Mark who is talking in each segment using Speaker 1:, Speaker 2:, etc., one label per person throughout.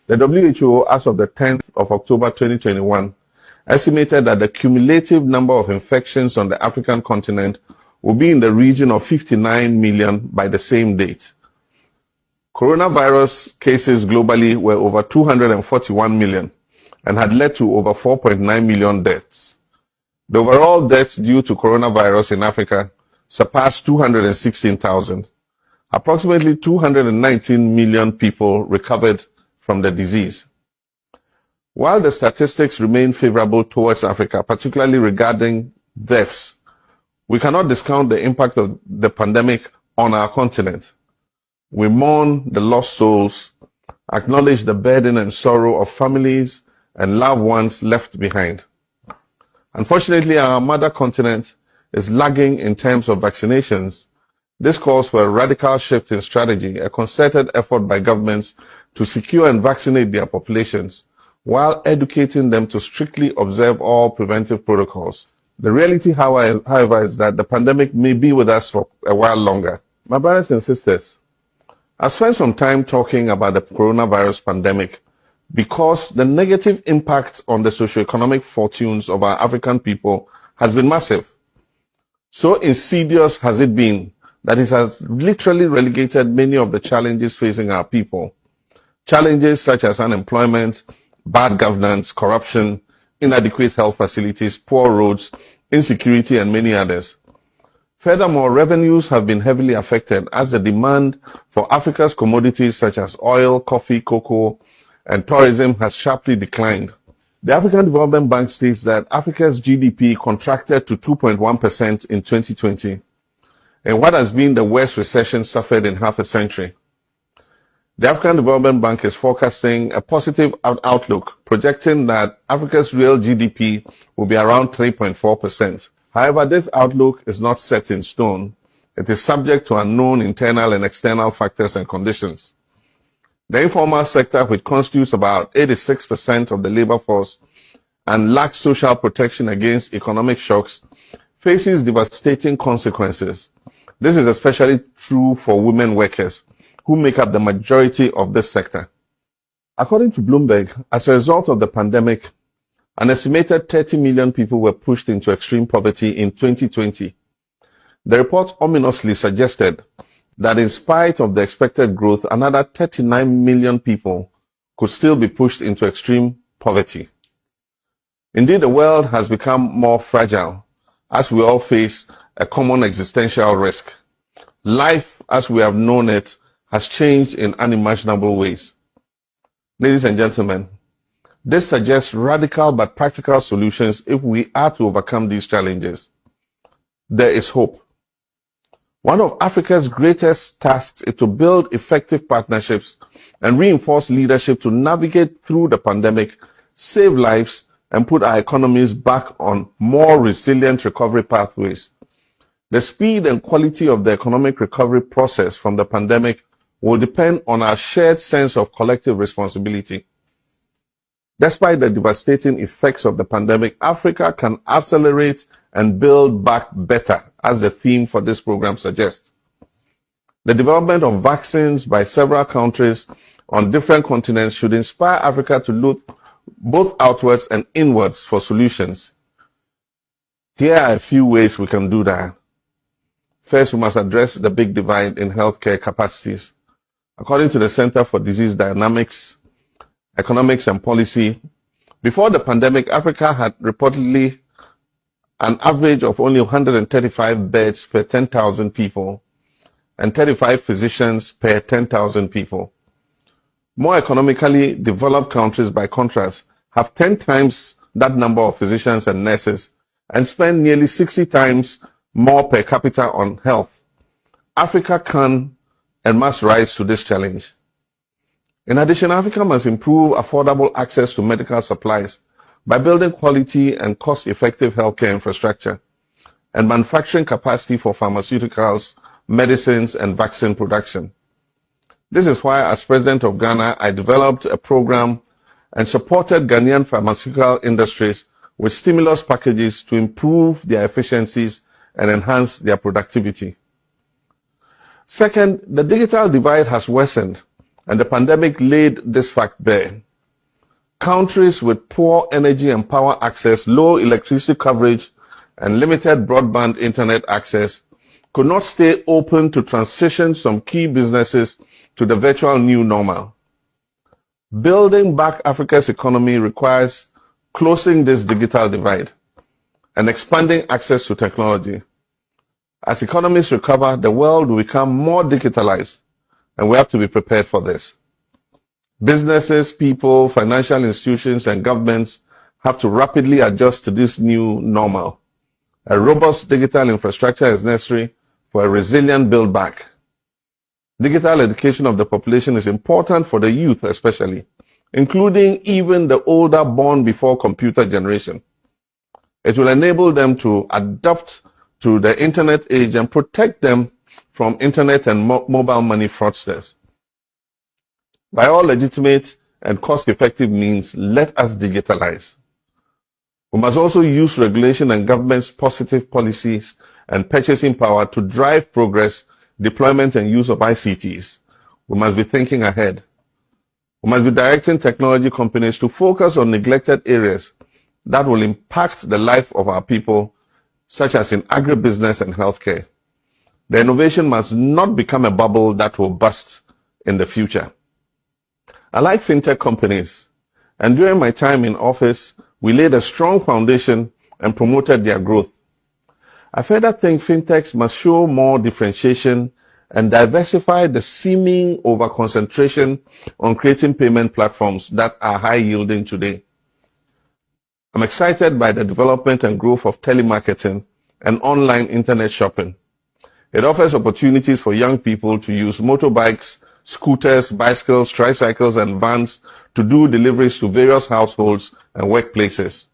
Speaker 1: The WHO, as of the 10th of October 2021, estimated that the cumulative number of infections on the African continent will be in the region of 59 million by the same date. Coronavirus cases globally were over 241 million and had led to over 4.9 million deaths. The overall deaths due to coronavirus in Africa surpassed 216,000. Approximately 219 million people recovered from the disease. While the statistics remain favorable towards Africa, particularly regarding deaths, we cannot discount the impact of the pandemic on our continent. We mourn the lost souls, acknowledge the burden and sorrow of families and loved ones left behind. Unfortunately, our mother continent is lagging in terms of vaccinations. This calls for a radical shift in strategy, a concerted effort by governments to secure and vaccinate their populations, while educating them to strictly observe all preventive protocols. The reality, however, is that the pandemic may be with us for a while longer. My brothers and sisters, I spent some time talking about the coronavirus pandemic because the negative impact on the socioeconomic fortunes of our African people has been massive. So insidious has it been that it has literally relegated many of the challenges facing our people. Challenges such as unemployment, bad governance, corruption, inadequate health facilities, poor roads, insecurity, and many others. Furthermore, revenues have been heavily affected as the demand for Africa's commodities such as oil, coffee, cocoa, and tourism has sharply declined. The African Development Bank states that Africa's GDP contracted to 2.1% in 2020, in what has been the worst recession suffered in half a century. The African Development Bank is forecasting a positive outlook, projecting that Africa's real GDP will be around 3.4%. However, this outlook is not set in stone. It is subject to unknown internal and external factors and conditions. The informal sector, which constitutes about 86% of the labor force and lacks social protection against economic shocks, faces devastating consequences. This is especially true for women workers, who make up the majority of this sector. According to Bloomberg, as a result of the pandemic, an estimated 30 million people were pushed into extreme poverty in 2020. The report ominously suggested that in spite of the expected growth, another 39 million people could still be pushed into extreme poverty. Indeed, the world has become more fragile as we all face a common existential risk. Life, as we have known it, has changed in unimaginable ways. Ladies and gentlemen, this suggests radical but practical solutions if we are to overcome these challenges. There is hope. One of Africa's greatest tasks is to build effective partnerships and reinforce leadership to navigate through the pandemic, save lives, and put our economies back on more resilient recovery pathways. The speed and quality of the economic recovery process from the pandemic will depend on our shared sense of collective responsibility. Despite the devastating effects of the pandemic, Africa can accelerate and build back better, as the theme for this program suggests. The development of vaccines by several countries on different continents should inspire Africa to look both outwards and inwards for solutions. Here are a few ways we can do that. First, we must address the big divide in healthcare capacities. According to the Center for Disease Dynamics, Economics and Policy, before the pandemic, Africa had reportedly an average of only 135 beds per 10,000 people and 35 physicians per 10,000 people. More economically developed countries, by contrast, have 10 times that number of physicians and nurses and spend nearly 60 times more per capita on health. Africa can and must rise to this challenge. In addition, Africa must improve affordable access to medical supplies by building quality and cost-effective healthcare infrastructure and manufacturing capacity for pharmaceuticals, medicines, and vaccine production. This is why, as President of Ghana, I developed a program and supported Ghanaian pharmaceutical industries with stimulus packages to improve their efficiencies and enhance their productivity. Second, the digital divide has worsened and the pandemic laid this fact bare. Countries with poor energy and power access, low electricity coverage, and limited broadband internet access could not stay open to transition some key businesses to the virtual new normal. Building back Africa's economy requires closing this digital divide and expanding access to technology. As economies recover, the world will become more digitalized, and we have to be prepared for this. Businesses, people, financial institutions, and governments have to rapidly adjust to this new normal. A robust digital infrastructure is necessary for a resilient build back. Digital education of the population is important for the youth especially, including even the older born before computer generation. It will enable them to adapt to the internet age and protect them from internet and mobile money fraudsters. By all legitimate and cost-effective means, let us digitalize. We must also use regulation and government's positive policies and purchasing power to drive progress, deployment, and use of ICTs. We must be thinking ahead. We must be directing technology companies to focus on neglected areas that will impact the life of our people, such as in agribusiness and healthcare. The innovation must not become a bubble that will burst in the future. I like fintech companies, and during my time in office, we laid a strong foundation and promoted their growth. I further think fintechs must show more differentiation and diversify the seeming over-concentration on creating payment platforms that are high-yielding today. I'm excited by the development and growth of telemarketing and online internet shopping. It offers opportunities for young people to use motorbikes, scooters, bicycles, tricycles, and vans to do deliveries to various households and workplaces.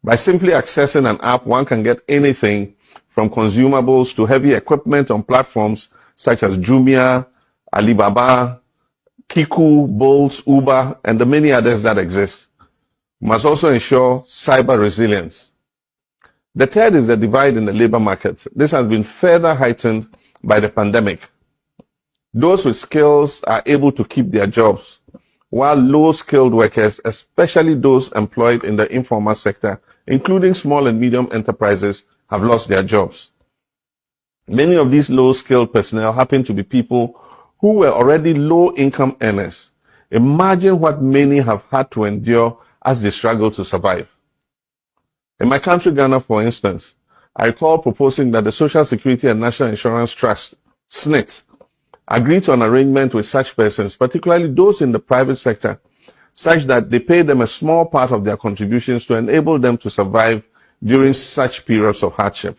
Speaker 1: By simply accessing an app, one can get anything from consumables to heavy equipment on platforms such as Jumia, Alibaba, Kiku, Bolt, Uber, and the many others that exist. We must also ensure cyber resilience. The third is the divide in the labor market. This has been further heightened by the pandemic. Those with skills are able to keep their jobs, while low-skilled workers, especially those employed in the informal sector, including small and medium enterprises, have lost their jobs. Many of these low-skilled personnel happen to be people who were already low-income earners. Imagine what many have had to endure as they struggle to survive. In my country, Ghana, for instance, I recall proposing that the Social Security and National Insurance Trust, SNIT, agree to an arrangement with such persons, particularly those in the private sector, such that they pay them a small part of their contributions to enable them to survive during such periods of hardship.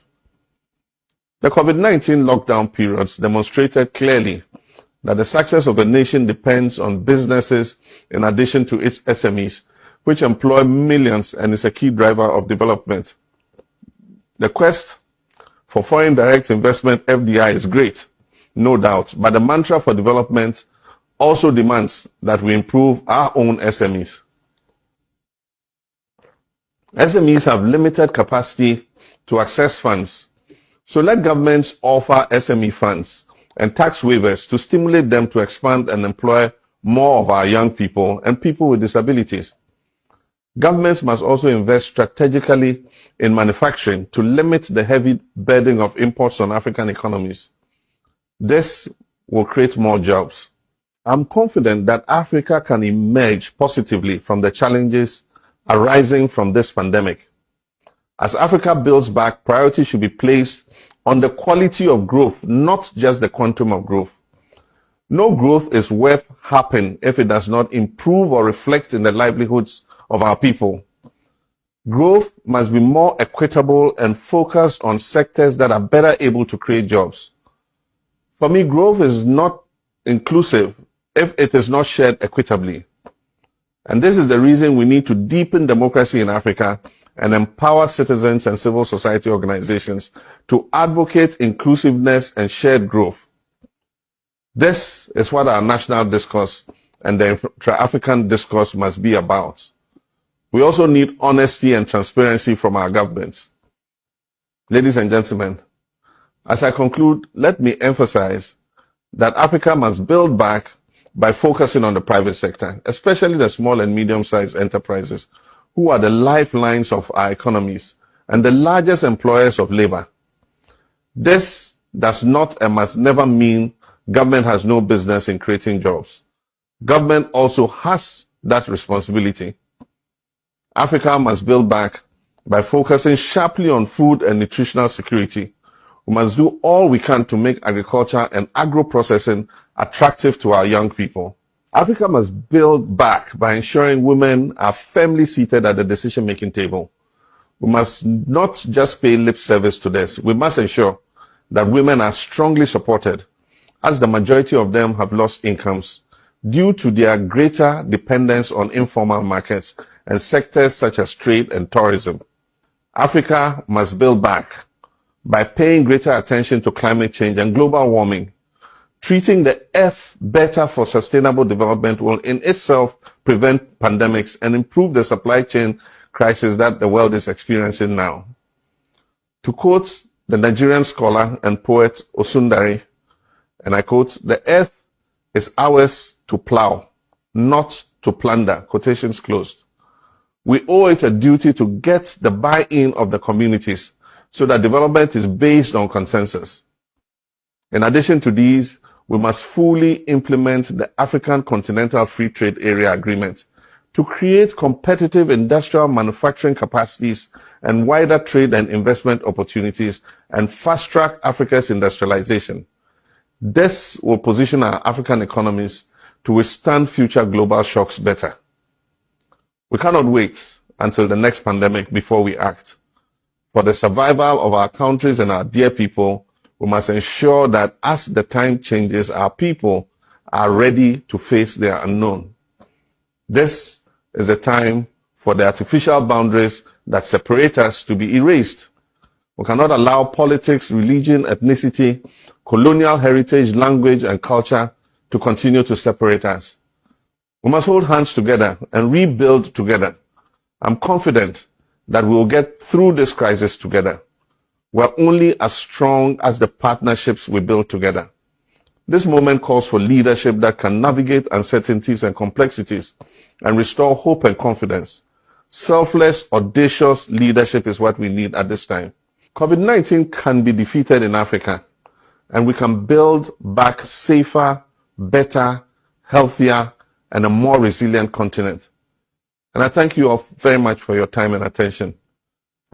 Speaker 1: The COVID-19 lockdown periods demonstrated clearly that the success of a nation depends on businesses in addition to its SMEs, which employ millions and is a key driver of development. The quest for foreign direct investment, FDI, is great, no doubt, but the mantra for development also demands that we improve our own SMEs. SMEs have limited capacity to access funds, so let governments offer SME funds and tax waivers to stimulate them to expand and employ more of our young people and people with disabilities. Governments must also invest strategically in manufacturing to limit the heavy burden of imports on African economies. This will create more jobs. I'm confident that Africa can emerge positively from the challenges arising from this pandemic. As Africa builds back, priority should be placed on the quality of growth, not just the quantum of growth. No growth is worth having if it does not improve or reflect in the livelihoods of our people. Growth must be more equitable and focused on sectors that are better able to create jobs. For me, growth is not inclusive if it is not shared equitably. And this is the reason we need to deepen democracy in Africa and empower citizens and civil society organizations to advocate inclusiveness and shared growth. This is what our national discourse and the intra-African discourse must be about. We also need honesty and transparency from our governments. Ladies and gentlemen, as I conclude, let me emphasize that Africa must build back by focusing on the private sector, especially the small and medium-sized enterprises, who are the lifelines of our economies and the largest employers of labor. This does not and must never mean government has no business in creating jobs. Government also has that responsibility. Africa must build back by focusing sharply on food and nutritional security. We must do all we can to make agriculture and agro-processing attractive to our young people. Africa must build back by ensuring women are firmly seated at the decision-making table. We must not just pay lip service to this. We must ensure that women are strongly supported, as the majority of them have lost incomes due to their greater dependence on informal markets and sectors such as trade and tourism. Africa must build back by paying greater attention to climate change and global warming. Treating the earth better for sustainable development will in itself prevent pandemics and improve the supply chain crisis that the world is experiencing now. To quote the Nigerian scholar and poet Osundari, and I quote, "The earth is ours to plow, not to plunder," quotations closed. We owe it a duty to get the buy-in of the communities so that development is based on consensus. In addition to these, we must fully implement the African Continental Free Trade Area Agreement to create competitive industrial manufacturing capacities and wider trade and investment opportunities and fast-track Africa's industrialization. This will position our African economies to withstand future global shocks better. We cannot wait until the next pandemic before we act. For the survival of our countries and our dear people, we must ensure that as the time changes, our people are ready to face their unknown. This is a time for the artificial boundaries that separate us to be erased. We cannot allow politics, religion, ethnicity, colonial heritage, language, and culture to continue to separate us. We must hold hands together and rebuild together. I'm confident that we will get through this crisis together. We're only as strong as the partnerships we build together. This moment calls for leadership that can navigate uncertainties and complexities and restore hope and confidence. Selfless, audacious leadership is what we need at this time. COVID-19 can be defeated in Africa, and we can build back safer, better, healthier, and a more resilient continent. And I thank you all very much for your time and attention.